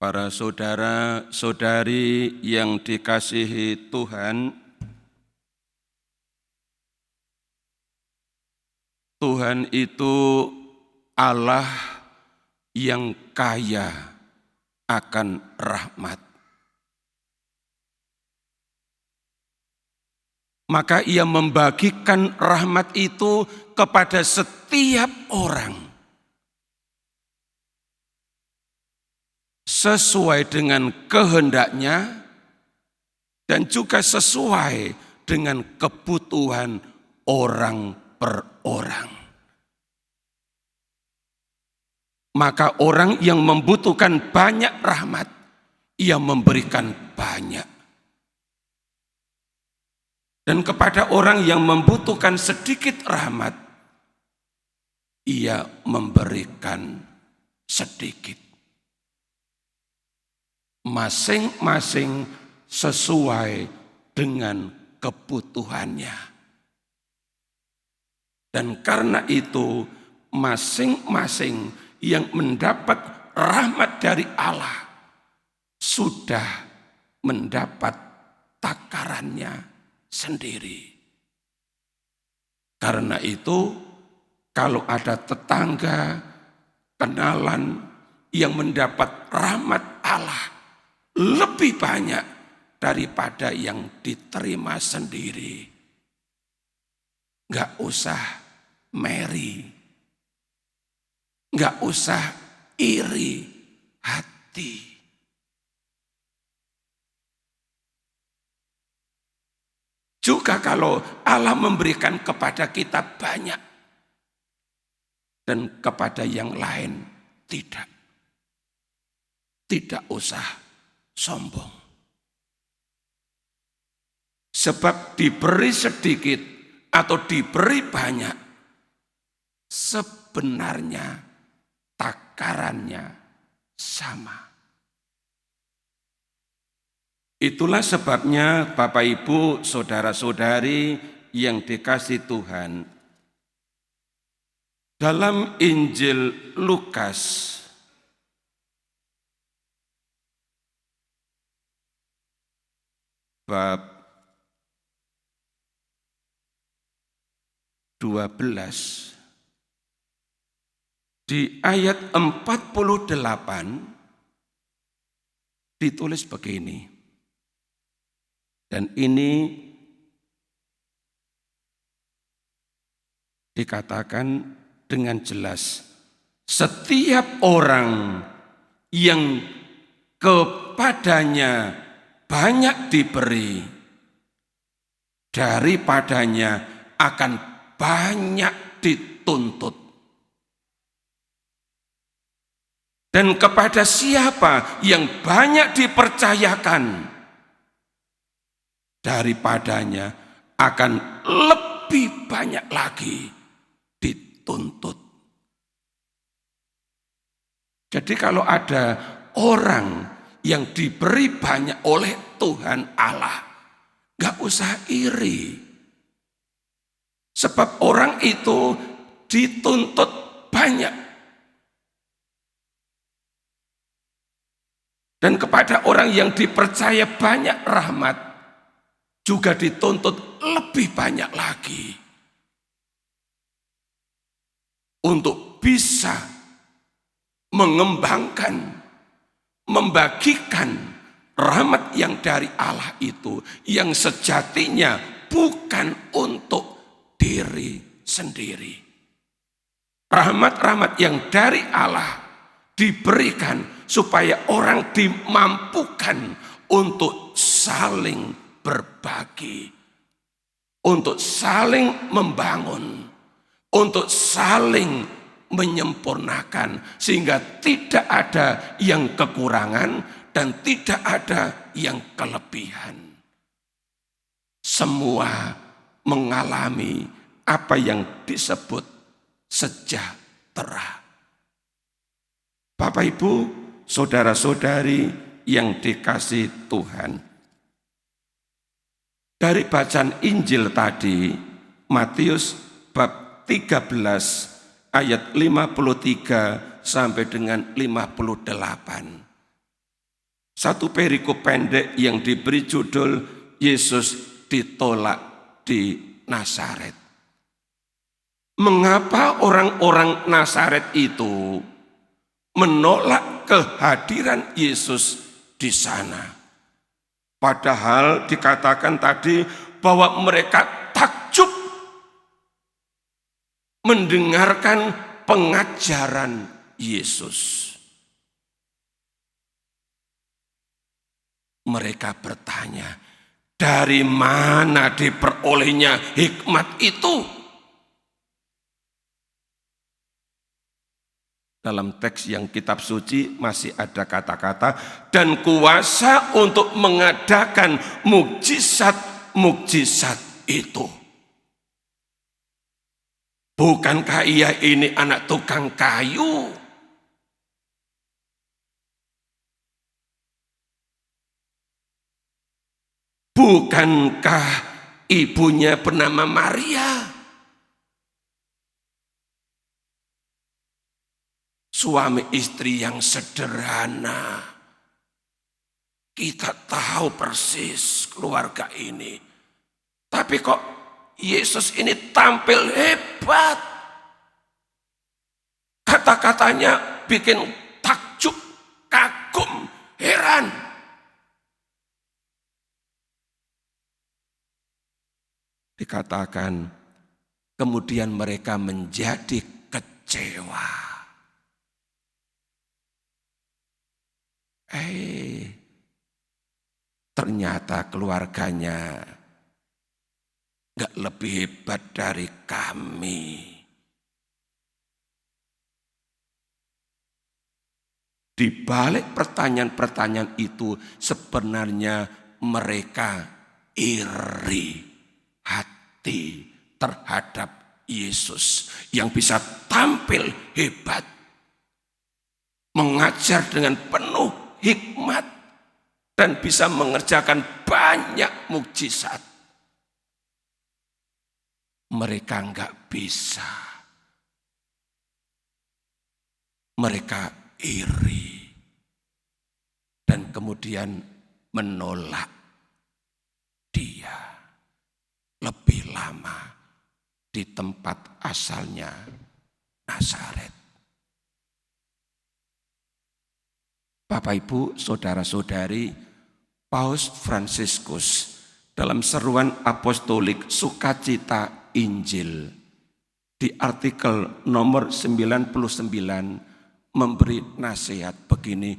Para saudara-saudari yang dikasihi Tuhan, Tuhan itu Allah yang kaya akan rahmat. Maka Ia membagikan rahmat itu kepada setiap orang sesuai dengan kehendaknya dan juga sesuai dengan kebutuhan orang per orang. Maka orang yang membutuhkan banyak rahmat, Ia memberikan banyak. Dan kepada orang yang membutuhkan sedikit rahmat, Ia memberikan sedikit. Masing-masing sesuai dengan kebutuhannya. Dan karena itu masing-masing yang mendapat rahmat dari Allah sudah mendapat takarannya sendiri. Karena itu kalau ada tetangga, kenalan yang mendapat rahmat Allah lebih banyak daripada yang diterima sendiri, nggak usah meri, nggak usah iri hati. Juga kalau Allah memberikan kepada kita banyak dan kepada yang lain tidak. Tidak usah sombong. Sebab diberi sedikit atau diberi banyak, sebenarnya takarannya sama. Itulah sebabnya Bapak Ibu, saudara-saudari yang dikasihi Tuhan, dalam Injil Lukas bab 12 di ayat 48 ditulis begini. Dan ini dikatakan dengan jelas, setiap orang yang kepadanya banyak diberi, daripadanya akan banyak dituntut. Dan kepada siapa yang banyak dipercayakan, daripadanya akan lebih banyak lagi dituntut. Jadi kalau ada orang yang diberi banyak oleh Tuhan Allah, gak usah iri. Sebab orang itu dituntut banyak. Dan kepada orang yang dipercaya banyak rahmat, juga dituntut lebih banyak lagi. Untuk bisa mengembangkan, membagikan rahmat yang dari Allah itu, yang sejatinya bukan untuk diri sendiri. Rahmat-rahmat yang dari Allah diberikan supaya orang dimampukan untuk saling berbagi, untuk saling membangun, untuk saling menyempurnakan, sehingga tidak ada yang kekurangan dan tidak ada yang kelebihan. Semua mengalami apa yang disebut sejahtera. Bapak Ibu, saudara-saudari yang dikasihi Tuhan, dari bacaan Injil tadi, Matius bab 13 ayat 53 sampai dengan 58. Satu perikop pendek yang diberi judul Yesus ditolak di Nazaret. Mengapa orang-orang Nazaret itu menolak kehadiran Yesus di sana? Padahal dikatakan tadi bahwa mereka takjub mendengarkan pengajaran Yesus. Mereka bertanya, dari mana diperolehnya hikmat itu? Dalam teks yang kitab suci masih ada kata-kata dan kuasa untuk mengadakan mukjizat-mukjizat itu. Bukankah ia ini anak tukang kayu? Bukankah ibunya bernama Maria? Suami istri yang sederhana. Kita tahu persis keluarga ini. Tapi kok Yesus ini tampil hebat. Kata-katanya bikin takjub, kagum, heran. Dikatakan kemudian mereka menjadi kecewa. Ternyata keluarganya gak lebih hebat dari kami. Di balik pertanyaan-pertanyaan itu sebenarnya mereka iri hati terhadap Yesus yang bisa tampil hebat, mengajar dengan penuh hikmat dan bisa mengerjakan banyak mukjizat. Mereka enggak bisa. Mereka iri dan kemudian menolak dia lebih lama di tempat asalnya, Nazaret. Bapak, Ibu, saudara-saudari, Paus Fransiskus dalam seruan apostolik Sukacita Injil di artikel nomor 99 memberi nasihat begini,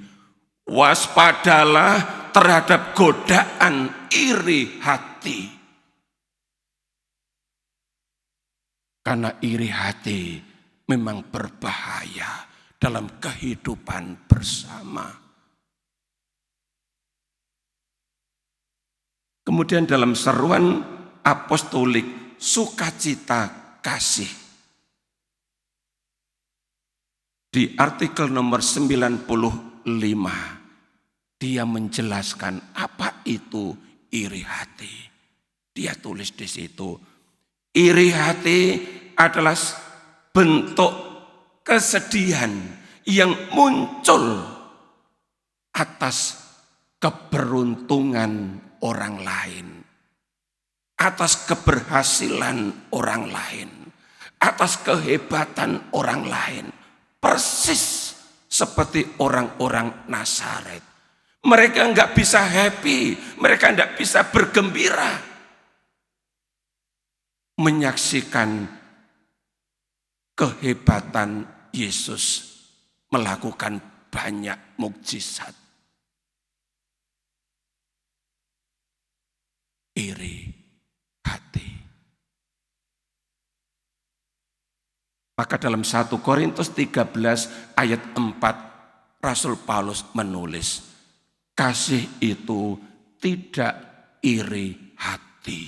waspadalah terhadap godaan iri hati. Karena iri hati memang berbahaya dalam kehidupan bersama. Kemudian dalam seruan apostolik Sukacita Kasih di artikel nomor 95 dia menjelaskan apa itu iri hati. Dia tulis di situ, iri hati adalah bentuk kesedihan yang muncul atas keberuntungan orang lain, atas keberhasilan orang lain, atas kehebatan orang lain. Persis seperti orang-orang Nazaret. Mereka enggak bisa happy, mereka enggak bisa bergembira menyaksikan kehebatan Yesus melakukan banyak mukjizat. Iri hati. Maka dalam 1 Korintus 13 ayat 4 Rasul Paulus menulis, kasih itu tidak iri hati.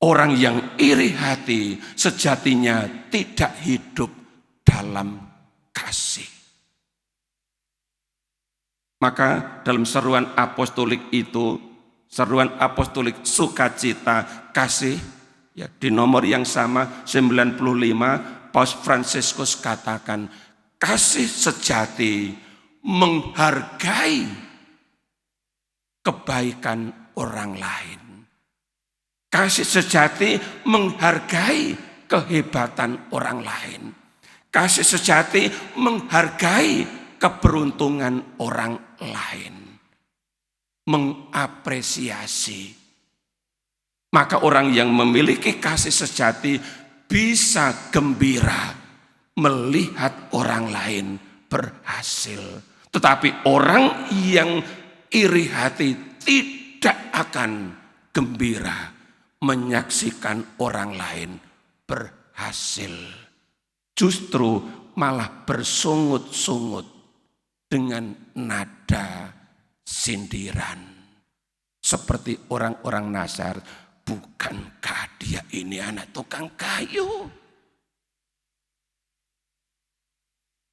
Orang yang iri hati sejatinya tidak hidup dalam kasih. Maka dalam seruan apostolik itu, seruan apostolik Sukacita Kasih, ya, di nomor yang sama 95, Paus Fransiskus katakan, kasih sejati menghargai kebaikan orang lain. Kasih sejati menghargai kehebatan orang lain. Kasih sejati menghargai keberuntungan orang lain. Mengapresiasi. Maka orang yang memiliki kasih sejati bisa gembira melihat orang lain berhasil. Tetapi orang yang iri hati tidak akan gembira menyaksikan orang lain berhasil. Justru malah bersungut-sungut dengan nada sindiran. Seperti orang-orang Nasar, bukankah dia ini anak tukang kayu?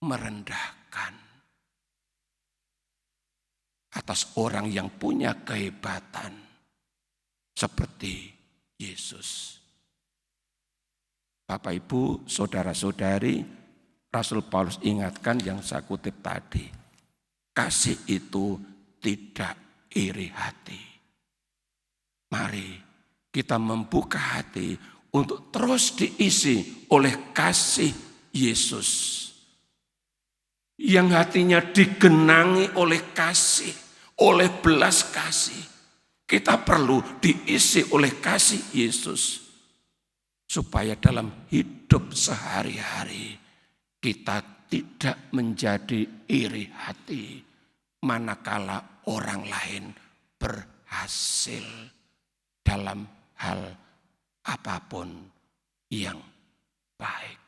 Merendahkan atas orang yang punya kehebatan seperti Yesus. Bapak, Ibu, saudara-saudari, Rasul Paulus ingatkan yang saya kutip tadi. Kasih itu tidak iri hati. Mari kita membuka hati untuk terus diisi oleh kasih Yesus. Yang hatinya digenangi oleh kasih, oleh belas kasih. Kita perlu diisi oleh kasih Yesus. Supaya dalam hidup sehari-hari kita tidak menjadi iri hati manakala orang lain berhasil dalam hal apapun yang baik.